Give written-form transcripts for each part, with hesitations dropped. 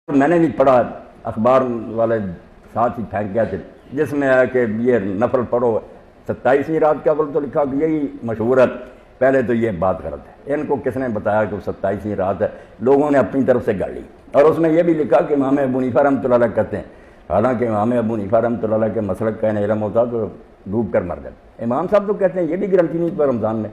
میں نے بھی پڑھا اخبار والے ساتھ ہی پھینک گیا تھے جس میں ہے کہ یہ نفل پڑھو 27ویں رات کا اول تو لکھا کہ یہی مشہور ہے. پہلے تو یہ بات غلط ہے. ان کو کس نے بتایا کہ وہ 27ویں رات ہے؟ لوگوں نے اپنی طرف سے گڑ لی. اور اس میں یہ بھی لکھا کہ امام ابو حنیفہ رحمۃ اللہ علیہ کہتے ہیں، حالانکہ امام ابو حنیفہ رحمۃ اللہ علیہ کے مسلک کا علم ہوتا تو ڈوب کر مر جاتے. امام صاحب تو کہتے ہیں یہ بھی گرنٹی نہیں پر رمضان میں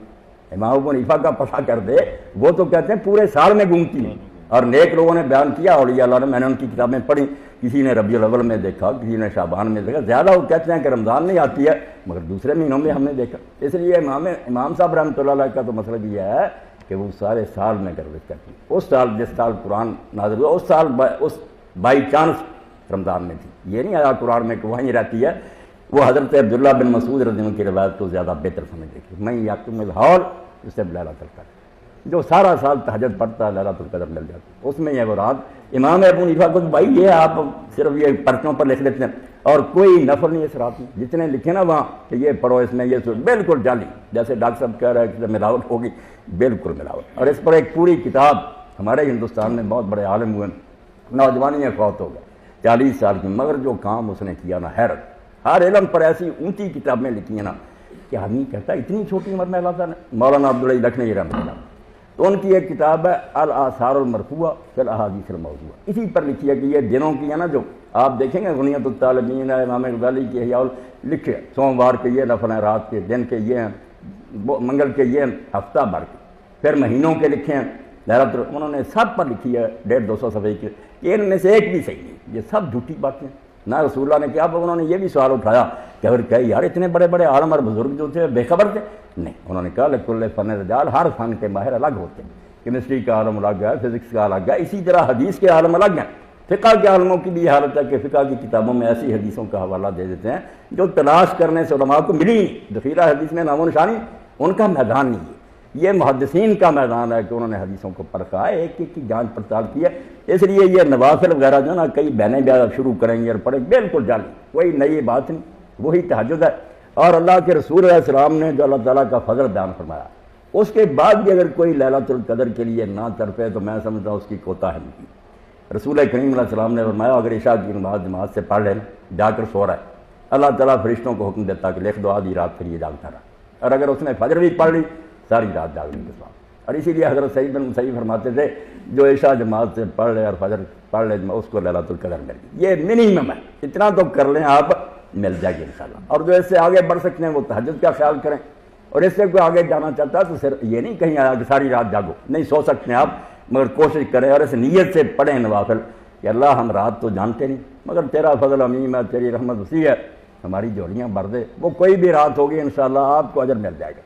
امام ابو حنیفہ کا پتہ کر دے، وہ تو کہتے ہیں پورے سال میں گھومتی ہیں. اور نیک لوگوں نے بیان کیا اولیاء اللہ نے، میں نے ان کی کتابیں پڑھی، کسی نے ربیع الاول میں دیکھا، کسی نے شعبان میں دیکھا، زیادہ وہ کہتے ہیں کہ رمضان میں آتی ہے مگر دوسرے مہینوں میں ہم نے دیکھا. اس لیے امام صاحب رحمۃ اللہ علیہ کا تو مسئلہ یہ ہے کہ وہ سارے سال میں گردش کرتی. اس سال جس سال قرآن نازل ہوا اس سال اس بائی چانس رمضان میں تھی. یہ نہیں آیا قرآن میں کہ وہیں رہتی ہے. وہ حضرت عبداللہ بن مسعود رضی اللہ عنہ کی روایت کو زیادہ بہتر سمجھ دیکھی، میں یقم الحال اس سے لیلۃ القدر، جو سارا سال تہجد پڑھتا ہے لیلۃ القدر مل جاتی. اس میں یہ وہ رات امام ابو حنیفہ کو بھائی یہ آپ صرف یہ پرچوں پر لکھ لیتے ہیں اور کوئی نفل نہیں اس رات میں. جتنے لکھے نا وہاں کہ یہ پڑھو اس میں یہ بالکل جعلی، جیسے ڈاکٹر صاحب کہہ رہے ہیں کہ ملاوٹ ہوگی، بالکل ملاوٹ. اور اس پر ایک پوری کتاب ہمارے ہندوستان میں بہت بڑے عالم ہوئے، نوجوانی میں فوت ہو گئے 40 سال کی، مگر جو کام اس نے کیا نا حیرت. ہر علم پر ایسی اونچی کتابیں لکھی ہیں نا کہ آدمی کہتا ہے اتنی چھوٹی عمر میں اللہ تعالیٰ نے. مولانا عبداللہ لکھنوی رحمۃ اللہ، تو ان کی ایک کتاب ہے الاثار المرفوعہ فی الاحادیث الموضوعہ، اسی پر لکھی ہے کہ یہ دنوں کی ہے نا، جو آپ دیکھیں گے غنیۃ الطالبین ہے امام غزالی کی احیاء لکھے، سوموار کے یہ نفل ہیں، رات کے دن کے یہ ہیں، منگل کے یہ ہیں، ہفتہ بھر کے، پھر مہینوں کے لکھے ہیں لیلۃ، انہوں نے سب پر لکھی ہے 150-200 صفحے کی. یہ ان میں سے ایک بھی صحیح نہیں، یہ سب جھوٹی باتیں. نہ رسول اللہ نے کیا، انہوں نے یہ بھی سوال اٹھایا کہ اگر کہ یار اتنے بڑے بڑے عالم اور بزرگ جو تھے بے خبر تھے؟ نہیں، انہوں نے کہا لکل فن رجال، ہر فن کے ماہر الگ ہوتے ہیں. کیمسٹری کا عالم الگ ہے، فزکس کا الگ ہے، اسی طرح حدیث کے عالم الگ ہیں. فقہ کے عالموں کی بھی حالت ہے کہ فقہ کی کتابوں میں ایسی حدیثوں کا حوالہ دے دیتے ہیں جو تلاش کرنے سے علماء کو ملی نہیں. ذخیرہ حدیث میں نام و نشانی ان کا میدان نہیں ہے، یہ محدثین کا میدان ہے کہ انہوں نے حدیثوں کو پرکھا ہے، ایک ایک کی جانچ پڑتال کی ہے. اس لیے یہ نوافل وغیرہ جو نا کئی بہنیں بیاہ شروع کریں گے اور پڑھیں، بالکل جعلی، کوئی نئی بات نہیں، وہی تہجد ہے. اور اللہ کے رسول علیہ السلام نے جو اللہ تعالیٰ کا فضل بیان فرمایا، اس کے بعد بھی اگر کوئی لیلۃ القدر کے لیے نہ تڑپے تو میں سمجھتا ہوں اس کی کوتا ہے نہیں. رسول کریم علیہ السلام نے فرمایا اگر عشاء کی نماز جماعت سے پڑھ لیں جا کر سو رہا ہے، اللہ تعالیٰ فرشتوں کو حکم دیتا کہ لکھ دو آدھی رات کے لیے جاگتا رہا. اور اگر اس نے فجر بھی پڑھ لی ساری رات جاگنے کے ساتھ. اور اسی لیے حضرت سعید بن مسیب فرماتے تھے جو عشاء جماعت سے پڑھ لے اور فجر پڑھ لے اس کو لیلۃ القدر مل گئی. یہ منیمم ہے، اتنا تو کر لیں آپ، مل جائے گی انشاءاللہ. اور جو اس سے آگے بڑھ سکتے ہیں وہ تہجد کا خیال کریں. اور اس سے کوئی آگے جانا چاہتا ہے تو صرف یہ نہیں کہیں آیا کہ ساری رات جاگو، نہیں، سو سکتے ہیں آپ، مگر کوشش کریں اور اس نیت سے پڑھیں نوافل کہ اللہ ہم رات تو جانتے نہیں مگر تیرا فضل عمیم ہے، تیری رحمت وسیع ہے، ہماری جھولیاں بھر دے. وہ کوئی بھی رات ہوگی انشاءاللہ آپ کو اجر مل جائے گا.